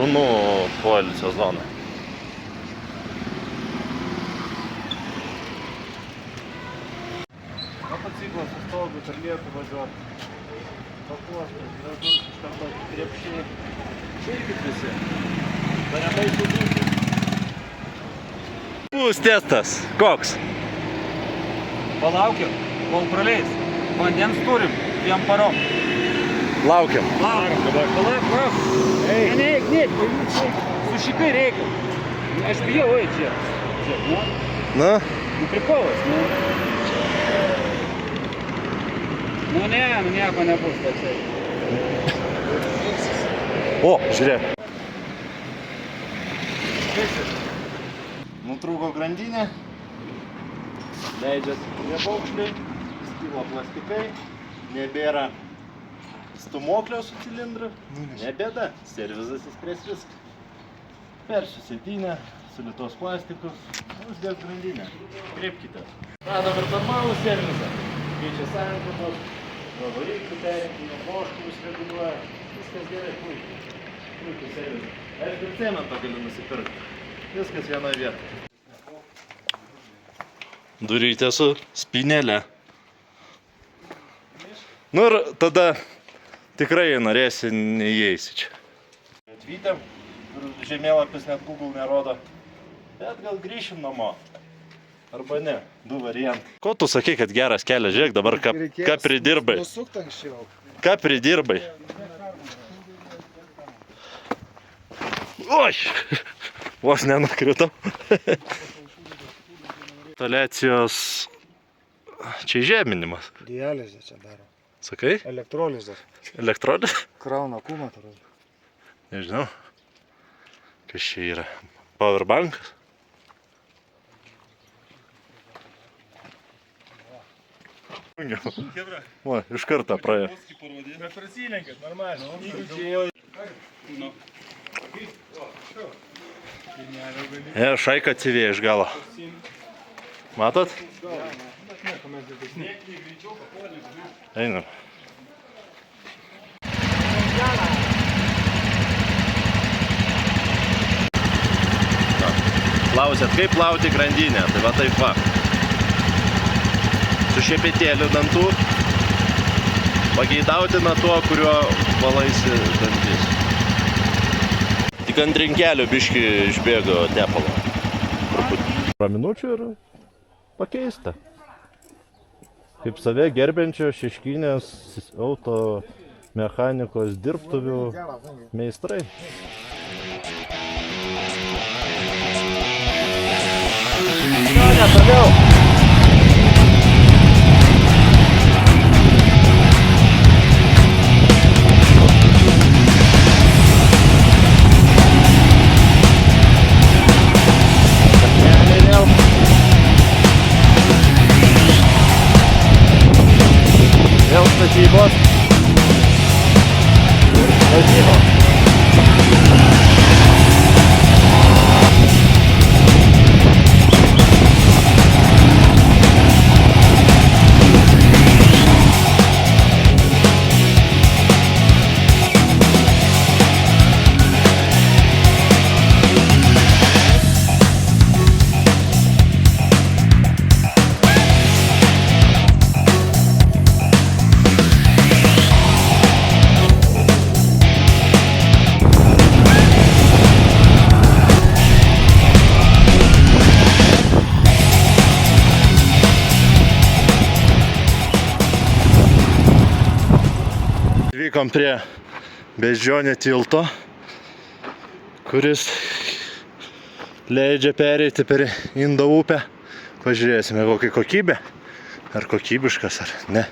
šunų poilsio zona. Motociklas su stogu per lietų važiuoti. Papuoštas, gražus, iš karto krepšiai. Šeikit visi. Tariamai sudūkit. Bus testas. Koks? Palaukiam, kol praleis. Vandens turim, 2 parom. Laukiam. Palauk. Neik, su šitai reikia. Aš bijau, čia. Na? Prikolas, Nu nieko nebus, tačiai. O, žiūrėk. Nutrūko grandinė. Leidžiat prie paukšliai. Skilo plastikai. Nebėra stūmoklio su cilindru. Nebėda. Servizas įspręs viską. Persiu sėdynę, sulitos plastikus. Uždėt grandinę. Kreipkite. Radom ir normalų servizą. Keičia sankabos. Variklių perrinkinio, vožtuvus reguliuoja. Viskas gerai, puikiai. Puikiai servizas. Aišku, ir cementą gali nusipirkti. Viskas vienoje vietoje. Durytė su spynelė. Nu ir tada tikrai norėsi neįeisi čia. Atvykėm, žemėlapis net Google nerodo. Bet gal grįšim namo. Arba ne, 2 variantai. Ko tu sakai, kad geras kelias? Žiūrėk dabar, ką pridirbai. Ką pridirbai? Oi! Vos nenukritau. Instaliacijos čia žeminimas. Dializė čia daro. Sakai? Elektrolizas. Elektrolizas? Krauna kūmą turbūt. Nežinau. Kas čia yra? Powerbankas? O, iš karto praėjo. Bet prasilenkit, normaliai. Šaika atsivėjo iš galo. Matot? Einam. Klausėt, kaip plauti grandinę? Tai va taip va. Su šepetėliu dantų. Pageidautina tuo, kuriuo valaisi dantis. Tik ant rinkelio biškį išbėgo tepalo. Porą minučių ir pakeista. Kaip save gerbiančio Šeškinės auto mechanikos dirbtuvių meistrai. Ne, toliau. Vėl statybos. Statybos. Vykom prie Beždžionė tilto, kuris leidžia pereiti per Indo upę. Pažiūrėsime, kokia kokybė. Ar kokybiškas, ar ne.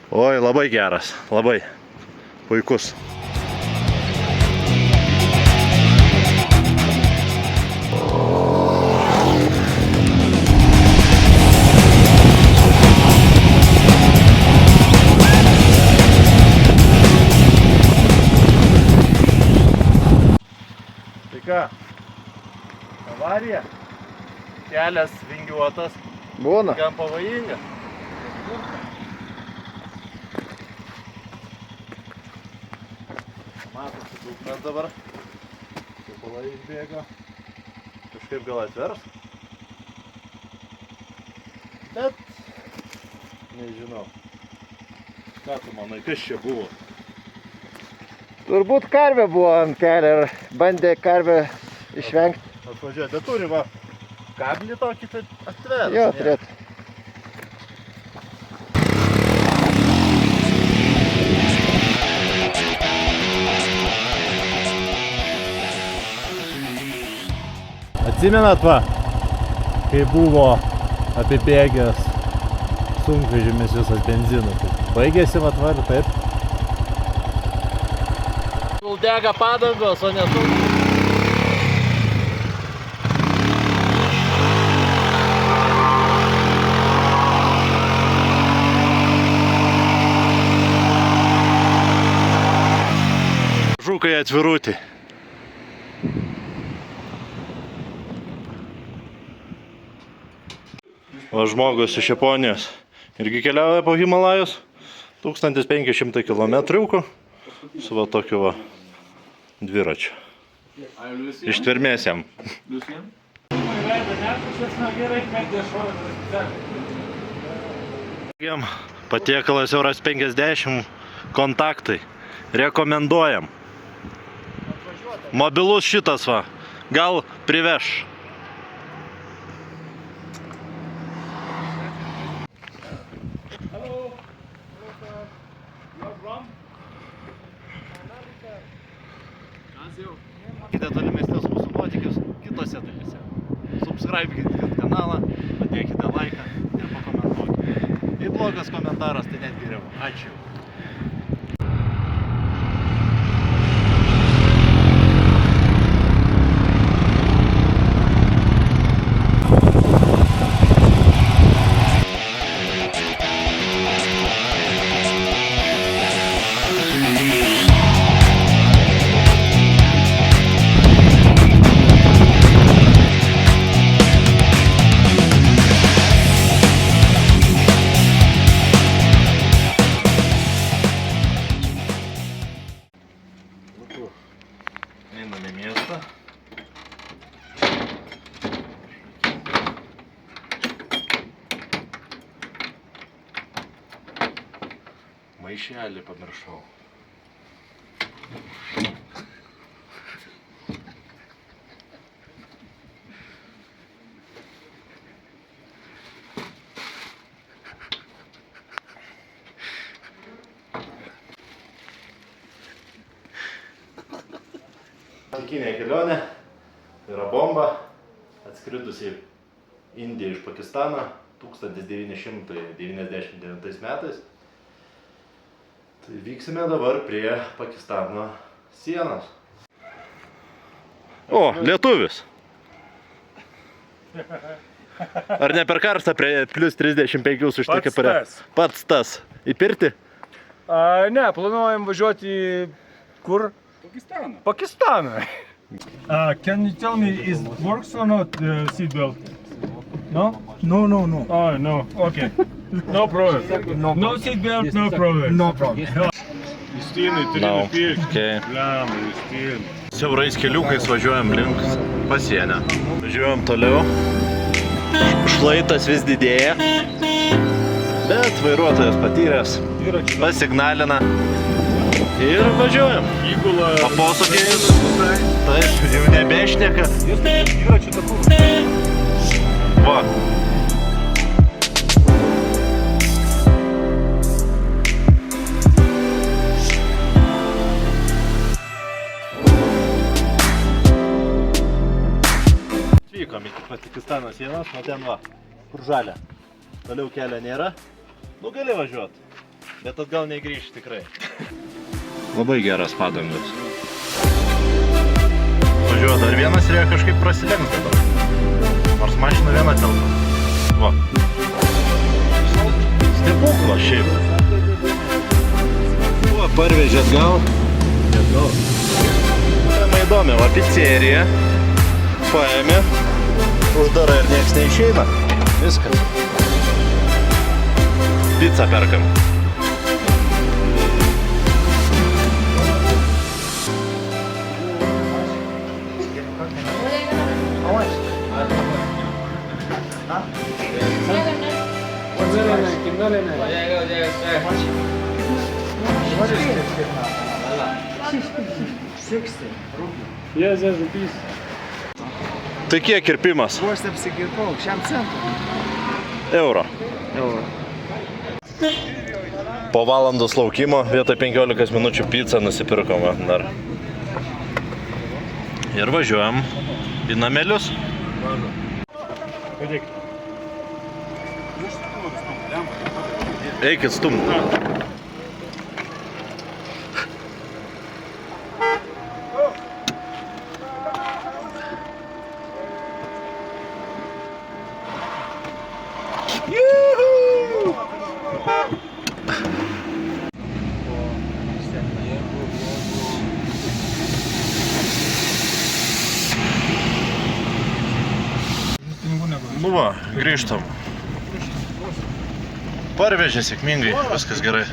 Oi, labai geras, labai puikus. Avarija, kelias vingiuotas, Būna. gan pavojinga. Matosi dugnas dabar. Kupolai išbėgo. Kažkaip gal atvers. Bet nežinau. Ką tu manai, kas čia buvo? Turbūt karvė buvo ant kelio ir bandė karvę išvengti. Atvažiuoja, bet turi va kablį tokį tai atvers. Jo, turėtų. Atsimenat va, kai buvo apibėgęs sunkvežimis visas benzinu, tai baigėsi va tvar, taip. Dega padangos, o ne žukai atvirutį. O žmogus iš Japonijos irgi keliauja po Himalajus 1500 km su va tokiu va dviračiu. Ištvermės jam. Patiekalas euras 50, kontaktai. Rekomenduojam. Mobilus šitas va. Gal priveš. Kite tolimesnius mūsų nuotykius kitose dalyse. Subscribe kanalą, padėkite laiką ir pakomentuokite. Jei blogas komentaras, tai net geriau. Ačiū. Einam į miestą. Maišelį pamiršau. Taikinė kelionė, tai yra bomba, atskridusi į Indiją iš Pakistano 1999 metais. Tai vyksime dabar prie Pakistano sienos. O, lietuvis! Ar ne per karštą prie plus 35 už tokį parę? Pats tas. Į pirtį? Ne, planuojam važiuoti į kur? Pakistaną. Can you tell me, is works or not the seat belt? No? No. Oh, no. Okay. No problem. No seat belt, no problem. No problem. No. Okay. Siaurais keliukais važiuojam link pasienio. Važiuojam toliau. Šlaitas vis didėja. Bet vairuotojas patyręs. Pasignalina. Ir važiuojam. O posūkiais, taip, jau nebešneka. Va. Atvykom iki Pakistano sienos, nuo ten va, kur žalia. Toliau kelio nėra. Nu gali važiuoti, bet atgal negrįžti tikrai. Labai geras padangos. Važiuoja dar vienas ir jie kažkaip prasilenks dabar. Nors mašina viena telpa. Va. Stebuklas šiaip. Va, parvežė atgal. Tai įdomi, va, pizzerija. Paėmė. Uždara ir nieks neišeina. Viskas. Pizzą perkam. Yes, rupees. Tai kiek kirpimas? Vos apsikirpau, šiam centui. Euro. Po valandos laukimo vietoj 15 minučių pizzą nusipirkome dar. Ir važiuojam į namelius. Eikit stumt. Nu va, grįžtam. Parvežė sėkmingai, viskas gerai.